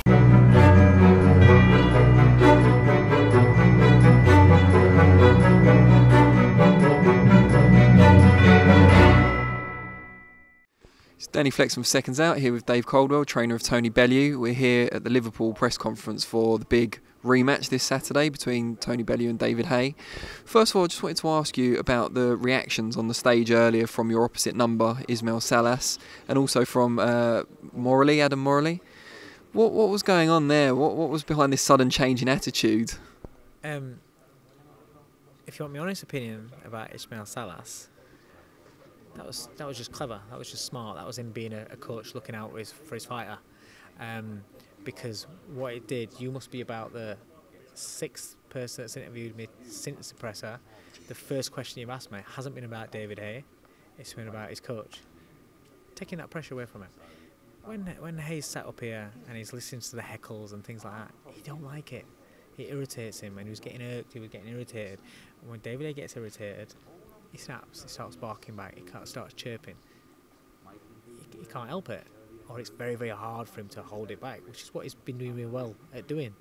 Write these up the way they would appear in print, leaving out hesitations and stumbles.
It's Danny Flex from Seconds Out here with Dave Coldwell, trainer of Tony Bellew. We're here at the Liverpool press conference for the big rematch this Saturday between Tony Bellew and David Haye. First of all, I just wanted to ask you about the reactions on the stage earlier from your opposite number, Ismail Salas, and also from Adam Morley. What was going on there? What was behind this sudden change in attitude? If you want my honest opinion about Ismail Salas, that was just clever. That was just smart. That was him being a coach looking out for his fighter. Because what it did, you must be about the 6th person that's interviewed me since the presser. The first question you've asked me hasn't been about David Haye, it's been about his coach. Taking that pressure away from him. When Hayes sat up here and he's listening to the heckles and things like that, he don't like it. It irritates him, and he was getting irked, he was getting irritated. And when David Haye gets irritated, he snaps, he starts barking back, he starts chirping. He can't help it. Or it's very, very hard for him to hold it back, which is what he's been doing really well at doing.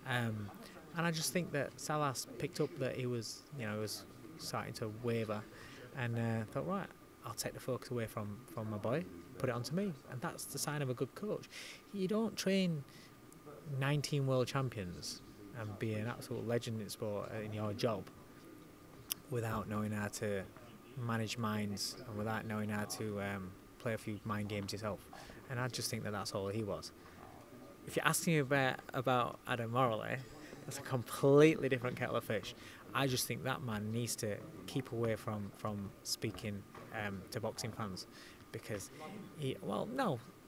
And I just think that Salas picked up that he was starting to waver, and thought, right, I'll take the focus away from my boy, put it onto me, and that's the sign of a good coach. You don't train 19 world champions and be an absolute legend in sport in your job without knowing how to manage minds and without knowing how to play a few mind games yourself. And I just think that that's all he was. If you're asking me about Adam Morley, that's a completely different kettle of fish. I just think that man needs to keep away from speaking to boxing fans, because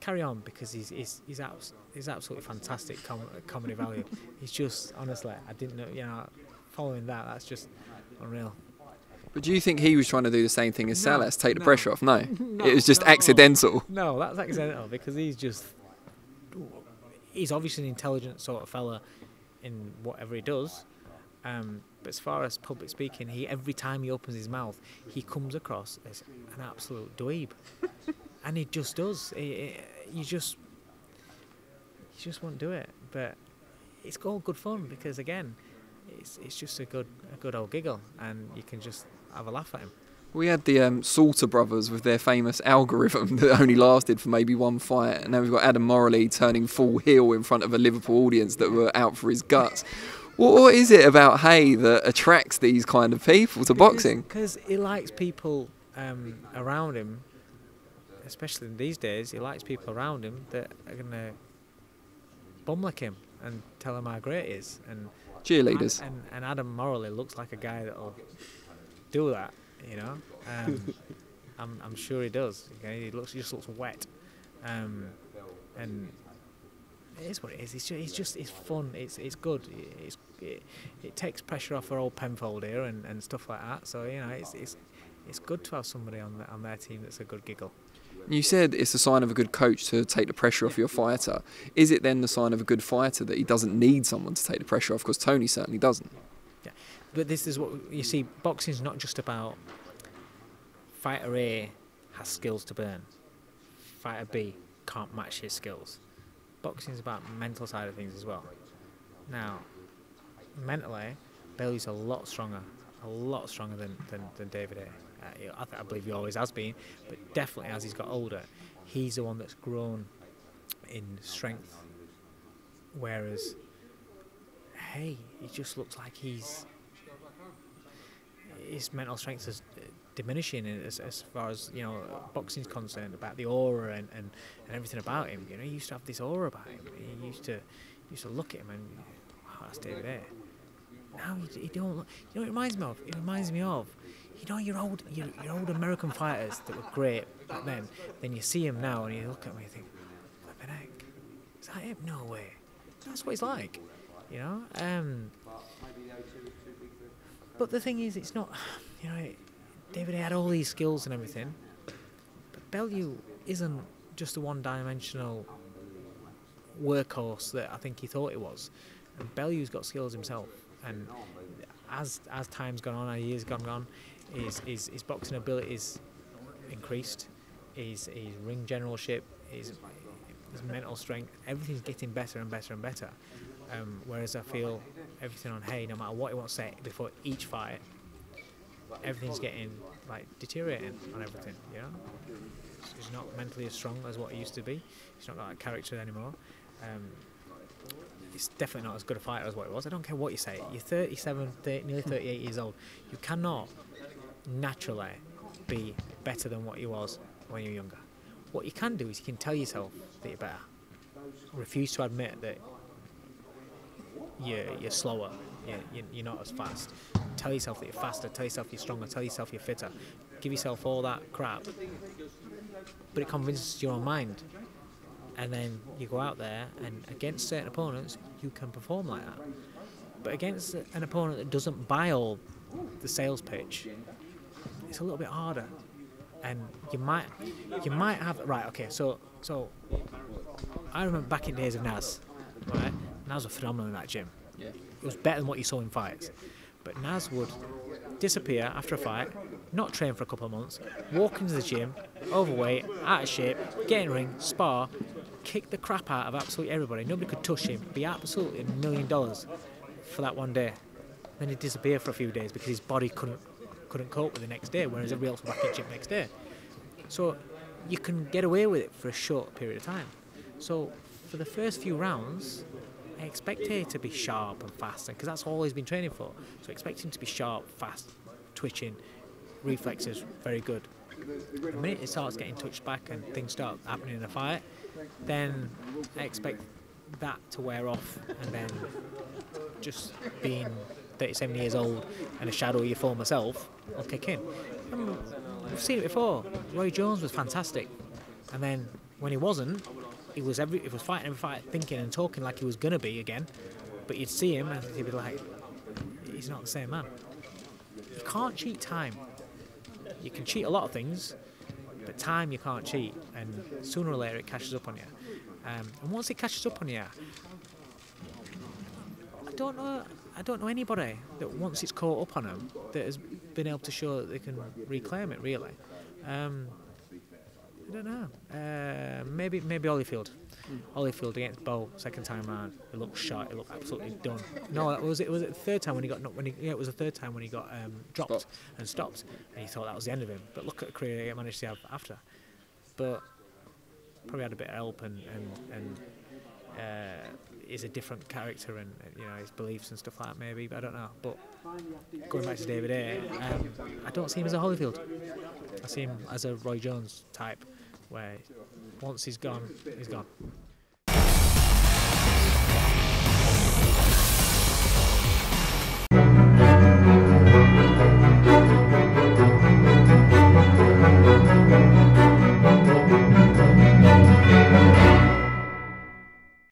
carry on, because he's absolutely fantastic comedy value. He's just, honestly, I didn't know, following that's just unreal. But do you think he was trying to do the same thing as Salas, take the pressure off? No, it was just accidental. No, that's accidental, because he's obviously an intelligent sort of fella in whatever he does. But as far as public speaking, every time he opens his mouth, he comes across as an absolute dweeb, and he just does. You just won't do it. But it's all good fun, because again, it's just a good old giggle, and you can just have a laugh at him. We had the Salter brothers with their famous algorithm that only lasted for maybe one fight, and now we've got Adam Morley turning full heel in front of a Liverpool audience that were out for his guts. What is it about Haye that attracts these kind of people to boxing? Because he likes people around him, especially these days. He likes people around him that are going to bum lick him and tell him how great he is. And cheerleaders. And Adam Morley looks like a guy that'll do that, I'm sure he does. Okay? He just looks wet, and it is what it is. It's fun. It's good. It takes pressure off our old Penfold here and stuff like that. So it's good to have somebody on their team that's a good giggle. You said it's a sign of a good coach to take the pressure off your fighter. Is it then the sign of a good fighter that he doesn't need someone to take the pressure off? Because Tony certainly doesn't. Yeah, but this is what you see. Boxing is not just about fighter A has skills to burn, fighter B can't match his skills. Boxing is about mental side of things as well. Now, mentally, Bellew's a lot stronger than David Haye. I believe he always has been, but definitely as he's got older, he's the one that's grown in strength. Whereas Haye, he just looks like his mental strength is diminishing as far as boxing's concerned, about the aura and everything about him. He used to have this aura about him. He used to look at him and, wow, that's David Haye. Now he don't. It reminds me of. It reminds me of. Your old American fighters that were great back then. Then you see him now and you look at him and you think, flipping heck, is that him? No way. That's what he's like, But the thing is, it's not. David Haye had all these skills and everything, but Bellew isn't just a one-dimensional workhorse that I think he thought it was. And Bellew's got skills himself, and as time's gone on, as years gone on, his boxing abilities increased, his ring generalship, his his mental strength, everything's getting better and better and better. Whereas I feel everything on Haye, no matter what he wants to say before each fight, everything's getting like deteriorating on everything. You know, he's not mentally as strong as what he used to be. He's not got that character anymore. He's definitely not as good a fighter as what he was. I don't care what you say. You're 37, nearly 38 years old. You cannot naturally be better than what you was when you're younger. What you can do is you can tell yourself that you're better. Refuse to admit that you're slower, you're not as fast. Tell yourself that you're faster, tell yourself you're stronger, tell yourself you're fitter. Give yourself all that crap, but it convinces your own mind. And then you go out there, and against certain opponents, you can perform like that. But against an opponent that doesn't buy all the sales pitch, it's a little bit harder. And you might have, right, okay, so I remember back in days of Naz, right? Naz was phenomenal in that gym. Yeah. It was better than what you saw in fights. But Naz would disappear after a fight, not train for a couple of months, walk into the gym, overweight, out of shape, get in the ring, spar, kick the crap out of absolutely everybody. Nobody could touch him, be absolutely $1 million for that one day. Then he'd disappear for a few days because his body couldn't cope with the next day, whereas everybody else was back in the gym next day. So you can get away with it for a short period of time. So for the first few rounds, I expect Haye to be sharp and fast, because that's all he's been training for. So I expect him to be sharp, fast, twitching, reflexes, very good. The minute it starts getting touched back and things start happening in a fight, then I expect that to wear off, and then just being 37 years old and a shadow of your former self will kick in. We've seen it before. Roy Jones was fantastic, and then when he wasn't, he was fighting every fight, thinking and talking like he was gonna be again. But you'd see him and he'd be like, he's not the same man. You can't cheat time. You can cheat a lot of things, but time you can't cheat, and sooner or later it catches up on you. And once it catches up on you, I don't know anybody that once it's caught up on them that has been able to show that they can reclaim it, really. I don't know. Maybe Holyfield. Holyfield against Bow, second time round. It looked shot. It looked absolutely done. No, was it the third time when he got it was the third time when he got dropped and stopped, and you thought that was the end of him. But look at the career he managed to have after. But probably had a bit of help, and is a different character, and you know, his beliefs and stuff like that, maybe. But I don't know. But going back to David Haye, I don't see him as a Holyfield. I see him as a Roy Jones type, where once he's gone, he's gone.